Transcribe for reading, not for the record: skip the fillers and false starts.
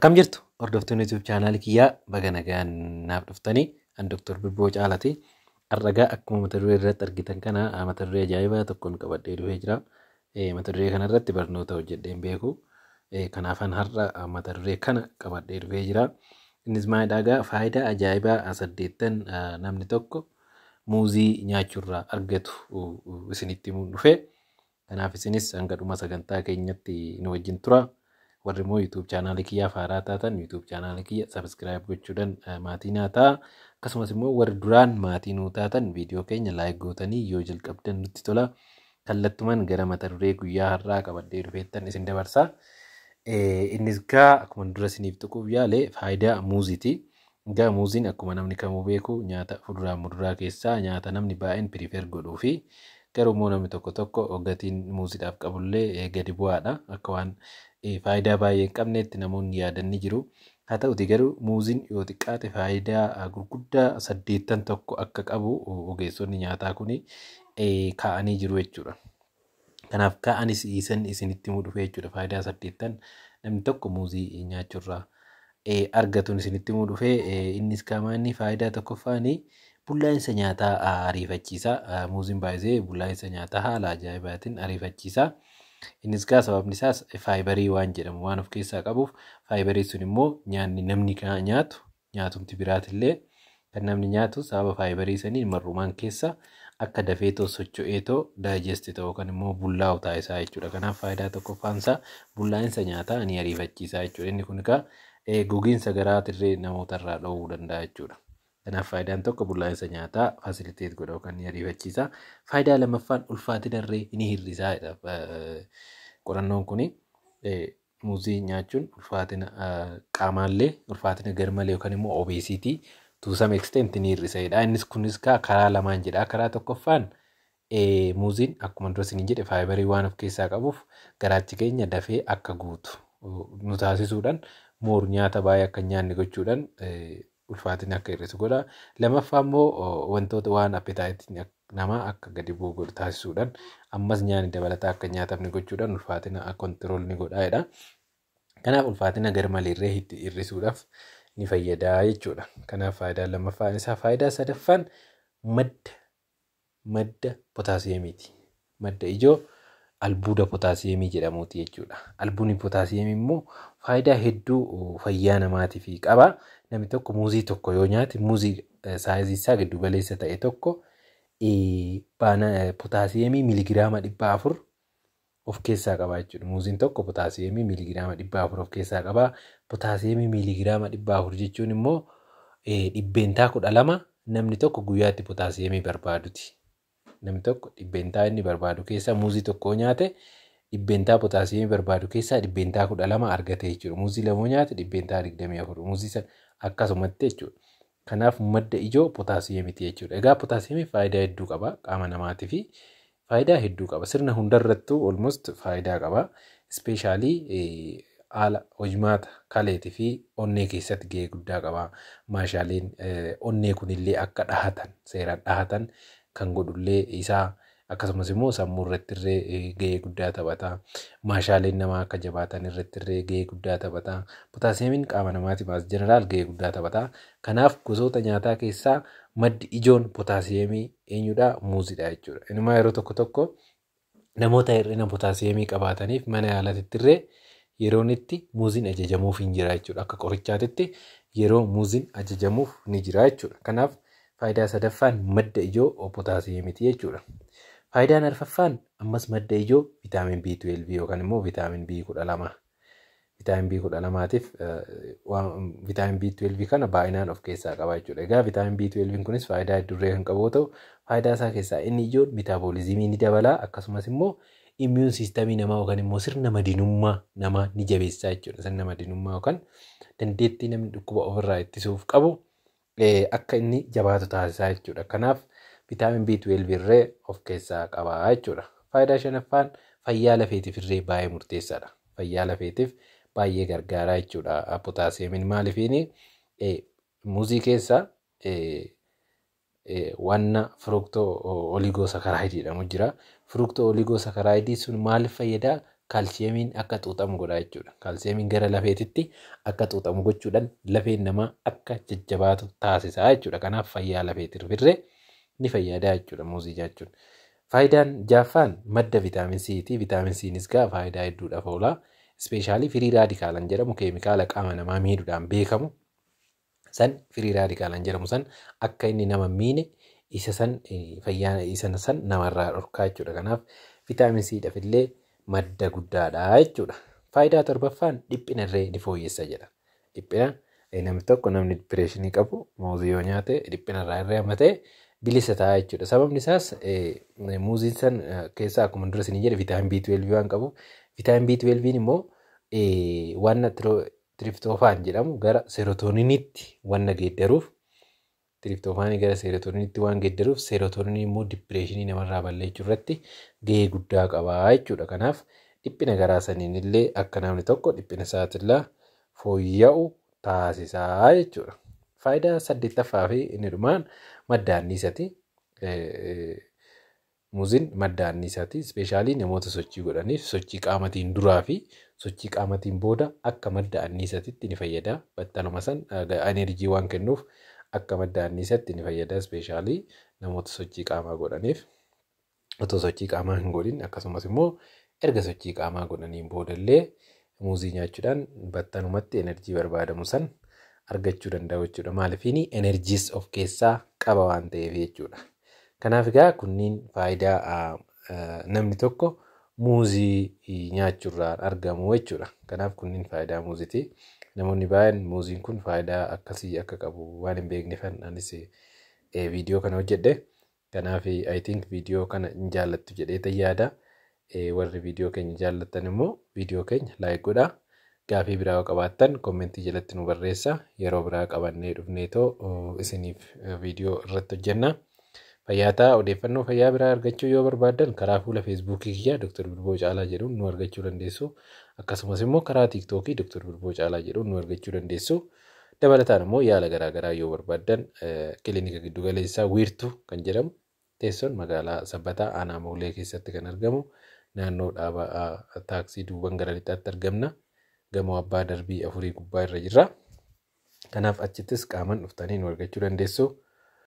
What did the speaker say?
Akkam jirtu hordoftoonni YouTube channel kiyyaa baga nagaan naaf dhuftanii an Dr. Birboo Caalati har'a akkuma mata duree irratti argitan kana mata duree ajaa'ibaa tokkoon qabadhee dhufee jira. Mata duree kana irratti barnoota hojjedhee hin beeku. Kanaafan har'a mata duree kana qabadhee dhufee jira. Innis maalidhaa? Faayidaa ajaa'ibaa 8 namni tokko muuzii nyaachuurraa argatu isinitti himuun dhufe. Kanaaf isinis hanga dhuma sagantaa keenyatti nu wajjin tura. Warri immoo YouTube channel kiyyaa faaraa taatan YouTube channel kiyya subscribe gochuudhaan maatii naa ta'a. Akkasumas immoo warri duraan maatii nuu taatan viidiyoo keenya like gootanii yoo jalqabdan nutti tola. Kallattumaan gara mata duree guyyaa har'aa qabadhee dhufeettan isin dabarsa. Innis akkuma dura isiniif tuquuf yaale faayidaa muuziiti. Muuziin akkuma namni kamuu beeku nyaata fuduraa muduraa keessaa nyaata namni baay'een prefer godhuu fi garuu immoo namni tokko gatiin muuziidhaaf qabullee gadi bu'aadha. Akka waan faayidaa baay'ee hin qabneetti namoonni yaadan jiru. Haa ta'uti garuu muuziin yoo xiqqaate faayidaa gurguddaa 8 tokko akka qabu ogeessonni nyaataa kun kaa'anii jiru jechuudha. Kanaaf kaa'anis isinitti himuu dhufe jechuudha. Faayidaa 8 namni tokko muuzii nyaachuurraa argatuun isinitti himuu dhufe. Innis kaamaanni faayidaa tokkoffaanii bullaa'insa nyaataa ariifachiisa. Muuziin baay'ee bullaa'insa nyaataa haala ajaa'ibaatiin ariifachiisa. Innis sababni isaas faayibarii waan jedhamu waan of keessaa qabuuf faayibarii sun immoo nyaanni namni nyaatumti biraatillee kan namni nyaatu sababa faayibarii sanii marrumaan keessa akka dafeetoo socho'eetoo daayijesti ta'uu kan immoo bullaa'u taasisaa jechuudha. Kanaaf faayidaa tokkoffaansaa bullaa'insa nyaataa ni ariifachiisa jechuudha. Inni kun gogiinsa garaatirree namootarraa dhowwuu danda'a jechuudha. Kanaaf faayidaan tokko bullaa'insa nyaataa fasiliteet godhuu kan ni ariifachiisa. Faayidaa lammaffaan ulfaatinarree ni hir'isaa. Qorannoon kun muuzii nyaachuun ulfaatina qaamaallee ulfaatina garmalee yookaan immoo obesiitii to some extent ni hir'isaa. Innis kunis karaa lamaan jedha. Karaa tokkoffaan muuziin akkuma dura isin jedhe faayibarii waan of keessaa qabuuf garaachi keenya dafee akka guutu nu taasisuudhaan moor nyaata baay'ee akka nyaanni gochuudhaan ulfaatina akka hir'isu godha. Lammaffaa immoo wantoota waan appetaayitiin namaa akka gadi bu'u godhu taasisuudhaan ammas nyaanni dabalataa akka nyaatamni gochuudhaan ulfaatina kontirool ni godha. Kanaaf ulfaatina garmaleerree hir'isuudhaaf ni fayyada jechuudha. Kanaaf faayidaan lammaffaan isaa. Faayidaa sadaffaan madda potaasiyeemiiti. Madda ijoo albuuda potaasiyeemii jedhamuuti jechuudha. Albuudni potaasiyeemii immoo faayidaa hedduu fayyaa namaatiif qaba. Namni tokko muuzii tokko yoo nyaate muuzii saayizii isaa giddu galeessa ta'e tokko potaasiyeemii miligiraama 400 of keessaa qaba jechuudha. Muuziin tokko potaasiyeemii miligiraama 400 of keessaa qaba. Potaasiyeemii miligiraama 400 jechuun immoo dhibbeentaa 12 namni tokko guyyaatti potaasiyeemii barbaaduti. Namni tokko dhibbeentaa inni barbaadu keessa muuzii tokko nyaate dhibbeentaa potaasiyeemii barbaadu keessaa dhibbeentaa 12 argate jechuudha. Muuzii lama nyaate dhibbeentaa 24 muuzii akkasumatti jechuudha. Kanaaf madda ijoo potaasiyeemiiti jechuudha. Egaa potaasiyeemii faayidaa hedduu qaba qaama namaatii fi faayidaa hedduu qaba. Sirna hundarrattuu almost faayidaa qaba. Ispeeshaalii haala hojimaata kaleetii fi onnee keessatti gahee guddaa qaba. Maashaaleen onnee kunillee akka dhahatan seeraan dhahatan kan godhullee isaa akkasumas immoo sammuu irrattillee gahee guddaa taphata. Maashaaleen namaa akka jabaatan irrattillee gahee guddaa taphata. Potaasiyeemiin qaama namaatiif as jeneraal gahee guddaa taphata. Kanaaf gosoota nyaataa keessaa maddi ijoon potaasiyeemii eenyudha? Muuziidha jechuudha. Inuma yeroo tokko namoota hir'ina potaasiyeemii qabaataniif mana yaalatittillee yeroon itti muuziin ajajamuuf hin jira jechuudha. Akka qorichaatitti yeroo muuziin ajajamuuf ni jira jechuudha. Kanaaf faayidaa sadaffaan madda ijoo potaasiyeemiiti jechuudha. Faayidaan arfaffaan ammas madda ijoo vitaamin B12 yookaan immoo vitaamin B12. Vitaamin B12tiif vitaamin B12 kana baay'inaan of keessaa qaba jechuudha. Egaa vitaamin B12 kunis faayidaa heddurree kan qabu yoo ta'u faayidaa isaa keessaa inni ijoon metaaboliizimii ni dabala akkasumas immoo immiyuun siistamii namaa yookaan immoo sirna madinummaa namaa ni jabeessaa jechuudha. Sirna madinummaa yookaan dandeettii namni dhukkuba ofirraa ittisuuf qabu akka inni jabaatu taasisaa jechuudha. Kanaaf vitaamin B12 irree of keessaa qaba jechuudha. Faayidaa shanaffaan fayyaa lafeetiif irree baay'ee murteessaadha. Fayyaa lafeetiif baay'ee gargaaraa jechuudha. Potaasiyeemiin maaliifiini muuzii keessa wanna fruktoo oligosakaraayidii jedhamu jira. Fruktoo oligosakaraayidii sun maaliif fayyadaa? kaalsiyeemiin akka xuuxamu godha jechuudha. Kaalsiyeemiin gara lafeetitti akka xuuxamu gochuudhaan lafeen namaa akka jajjabaatu taasisa jechuudha. Kanaaf fayyaa lafeetirree ni fayyada jechuudha muuzii nyaachuun. Faayidaan jaaffaan madda vitaamin C'ti. Vitaamin C'nis gaa faayidaa hedduudhaaf oola. Ispeeshaalii firii raadikaalan jedhamu keemikaala qaama namaa miidhuudhaan beekamu. San firii raadikaalan jedhamu san akka inni nama miine isa san fayyaa isa san namarraa dhorkaa jechuudha. Kanaaf vitaamin C'dhaaf illee madda guddaadha jechuudha. Faayidaa torbaffaan dhiphina irree ni fooyyessa jedha. Dhiphina namni tokko namni dipireeshinii qabu muuzii yoo nyaate dhiphina irraa irree hamma ta'e bilisa ta'a jechuudha. Sababni isaas muuziin san keessaa akkuma dura isin jedhe vitaamin B12 waan qabu. Vitaamin B12 immoo waan tiriptoofaan jedhamu gara seerotoniinitti waan geeddaruuf tiriptoofaanii gara seerotoniinitti waan geeddaruuf seerotoniinii immoo dipireeshinii namarraa balleessuu irratti gahee guddaa qaba jechuudha. Kanaaf dhiphina garaa saniin illee akka namni tokko dhiphina isaatirraa fooyya'u taasisaa jechuudha. Faayidaa 8ffaa fi inni dhumaan madda anniisaati. Muuziin madda anniisaati. Ispeeshaalii namoota sochii godhaniif sochii qaamatiin duraa fi sochii qaamatiin booda akka madda anniisaatitti ni fayyada. Battaluma san enerjii waan kennuuf akka madda anniisaatti ni fayyada. Ispeeshaalii namoota sochii qaamaa godhaniif otoo sochii qaamaa hin godhin akkasumas immoo erga sochii qaamaa godhaniin boodallee muuzii nyaachuudhaan battalumatti enerjii barbaadamu san argachuu danda'u jechuudha. Maaliifini enerjiis of keessaa qaba waan ta'eef jechuudha. Kanaaf egaa kunniin faayidaa namni tokko muuzii nyaachuurraa argamu jechuudha. Kanaaf kunniin faayidaa muuziiti. Namoonni baay'een muuziin kun faayidaa akkasii akka qabu waan hin beekneef anis viidiyoo kana hojjedhe. Kanaaf I think viidiyoo kana hin jaallattu jedhee yaada. Warri viidiyoo keenya jaallattan immoo viidiyoo keenya laayik godhaa. Gaafii biraa yoo qabaattan kommentii jalatti nu barreessaa. Yeroo biraa qabannee dhufneetoo isiniif viidiyoo irratti hojjenna. Fayyaataa odeeffannoo fayyaa biraa argachuu yoo barbaaddan karaa fuula feesbuukii kiyyaa Dr. Birboo Caalaa jedhuun nu argachuu dandeessu. Akkasumas immoo karaa tiiktookii Dr. Birboo Caalaa jedhuun nu argachuu dandeessu. Dabalataan immoo yaala garaagaraa yoo barbaaddan kilinika giddu galeessaa wiirtuu kan jedhamu teessoon magaalaa Sabbataa Aanaa Moolee keessatti kan argamu. Naannoo dhaaba taaksii duuban gara lixaatti argamna. Gamoo abbaa darbii 4 gubbaa irra jirra. Kanaaf achittis qaaman dhuftanii nu argachuu dandeessu.